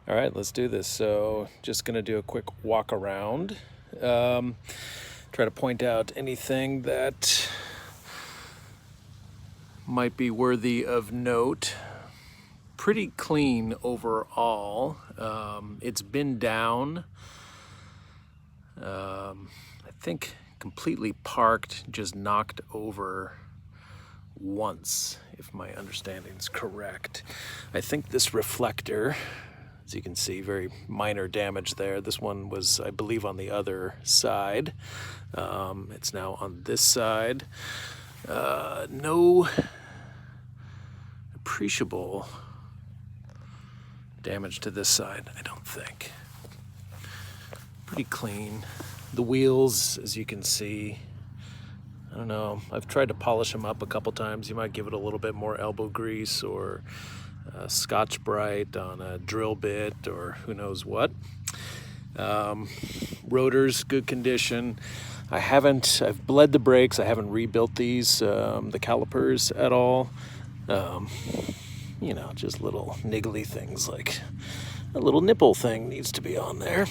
All right, let's do this. So just gonna do a quick walk around. Try to point out anything that might be worthy of note. Pretty clean overall. It's been down. I think completely parked, just knocked over once, if my understanding is correct. I think this reflector, as you can see, very minor damage there. This one was, I believe, on the other side. It's now on this side. No appreciable damage to this side, I don't think. Pretty clean. The wheels, as you can see, I don't know, I've tried to polish them up a couple times. You might give it a little bit more elbow grease or Scotch-Brite on a drill bit or who knows what. Rotors, good condition. I've bled the brakes. I haven't rebuilt these, the calipers at all. You know, just little niggly things like a little nipple thing needs to be on there.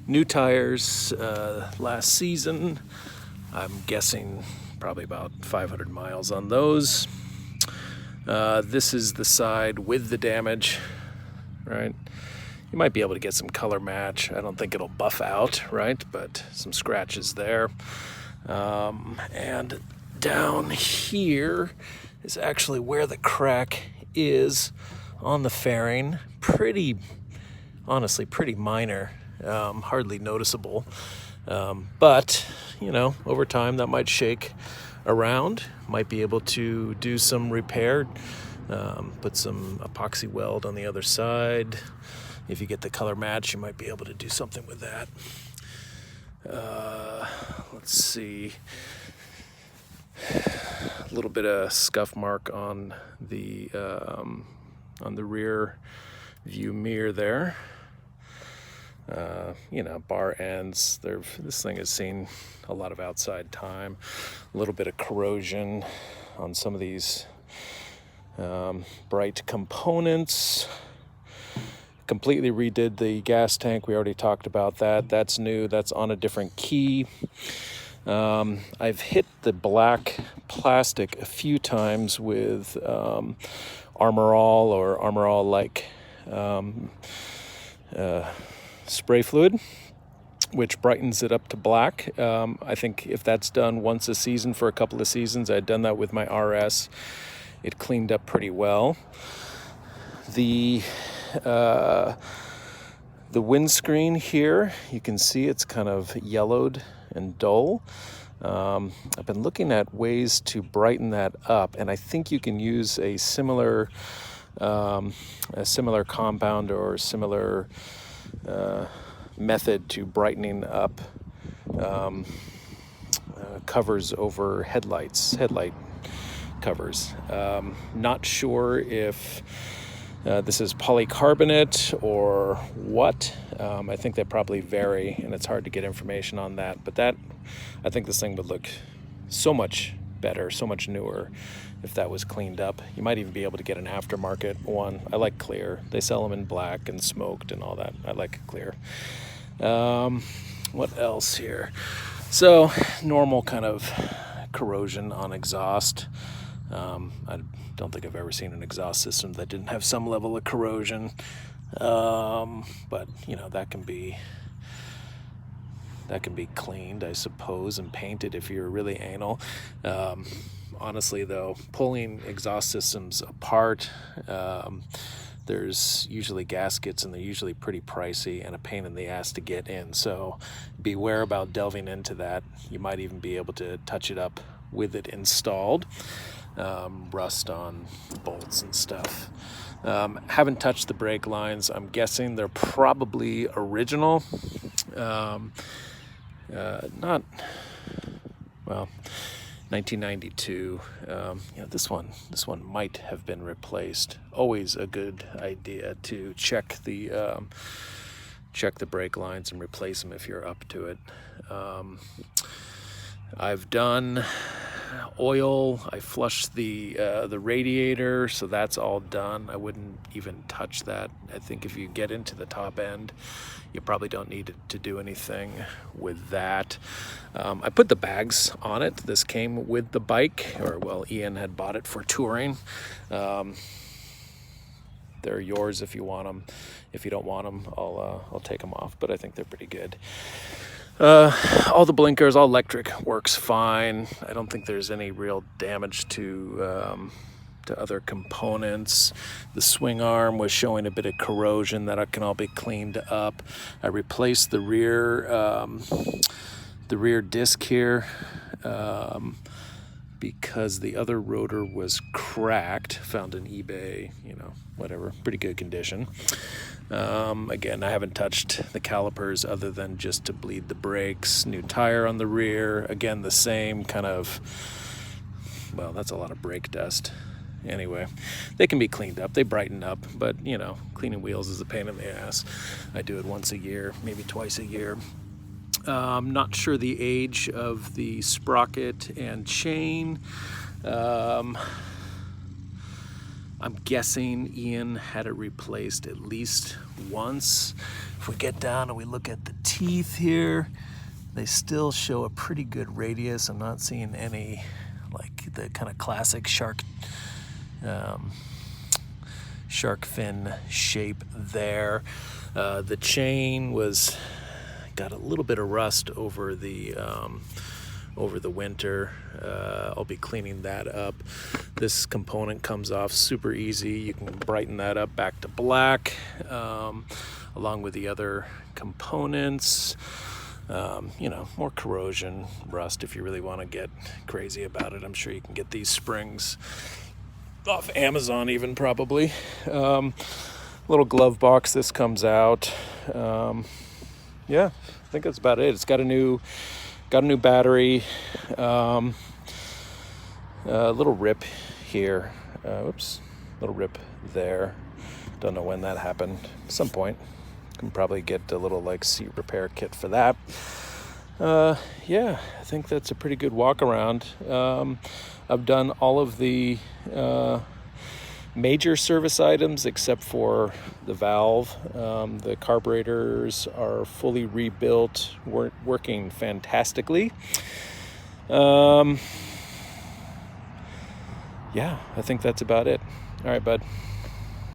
New tires last season. I'm guessing probably about 500 miles on those. This is the side with the damage, right? You might be able to get some color match. I don't think it'll buff out, right? But some scratches there. And down here is actually where the crack is on the fairing. Honestly, pretty minor. Hardly noticeable. But, you know, over time that might shake around. Might be able to do some repair. Put some epoxy weld on the other side. If you get the color match, you might be able to do something with that. Let's see. A little bit of scuff mark on the rear view mirror there. You know, bar ends. This thing has seen a lot of outside time. A little bit of corrosion on some of these bright components. Completely redid the gas tank. We already talked about that. That's new. That's on a different key. I've hit the black plastic a few times with Armor All or Armor All-like spray fluid, which brightens it up to black. I think if that's done once a season for a couple of seasons, I'd done that with my RS. It cleaned up pretty well. The windscreen here, you can see it's kind of yellowed and dull. I've been looking at ways to brighten that up, and I think you can use a similar compound or similar method to brightening up covers over headlight covers. Not sure if this is polycarbonate or what. I think they probably vary, and it's hard to get information on that. But I think this thing would look so much better, so much newer if that was cleaned up. You might even be able to get an aftermarket one. I like clear. They sell them in black and smoked and all that. I like clear. What else here? So normal kind of corrosion on exhaust. I don't think I've ever seen an exhaust system that didn't have some level of corrosion. But you know, that can be cleaned, I suppose, and painted if you're really anal. Honestly, though, pulling exhaust systems apart, there's usually gaskets, and they're usually pretty pricey and a pain in the ass to get in. So beware about delving into that. You might even be able to touch it up with it installed. Rust on bolts and stuff. Haven't touched the brake lines. I'm guessing they're probably original. Not, well, 1992. This one might have been replaced. Always a good idea to check the brake lines and replace them if you're up to it. I've done oil. I flushed the radiator, so that's all done. I wouldn't even touch that. I think if you get into the top end, you probably don't need to do anything with that. I put the bags on it. This came with the bike, or well, Ian had bought it for touring. They're yours if you want them. If you don't want them, I'll take them off, but I think they're pretty good. All the blinkers, all electric, works fine. I don't think there's any real damage to other components. The swing arm was showing a bit of corrosion that can all be cleaned up. I replaced the rear disc here because the other rotor was cracked. Found on eBay, whatever, pretty good condition. Again, I haven't touched the calipers other than just to bleed the brakes. New tire on the rear, again the same kind of, well, that's a lot of brake dust. Anyway, they can be cleaned up, they brighten up, but cleaning wheels is a pain in the ass. I do it once a year, maybe twice a year. Not sure the age of the sprocket and chain. I'm guessing Ian had it replaced at least once. If we get down and we look at the teeth here, they still show a pretty good radius. I'm not seeing any, like the kind of classic shark fin shape there. The chain got a little bit of rust over the winter. I'll be cleaning that up. This component comes off super easy. You can brighten that up back to black, along with the other components. More corrosion, rust if you really want to get crazy about it. I'm sure you can get these springs off Amazon even, probably. Little glove box, this comes out. Yeah, I think that's about it. It's got a new battery, a little rip here, little rip there. Don't know when that happened. At some point, can probably get a little seat repair kit for that. Yeah, I think that's a pretty good walk around. I've done all of the major service items except for the valve. The carburetors are fully rebuilt, working fantastically. Yeah, I think that's about it. All right, bud.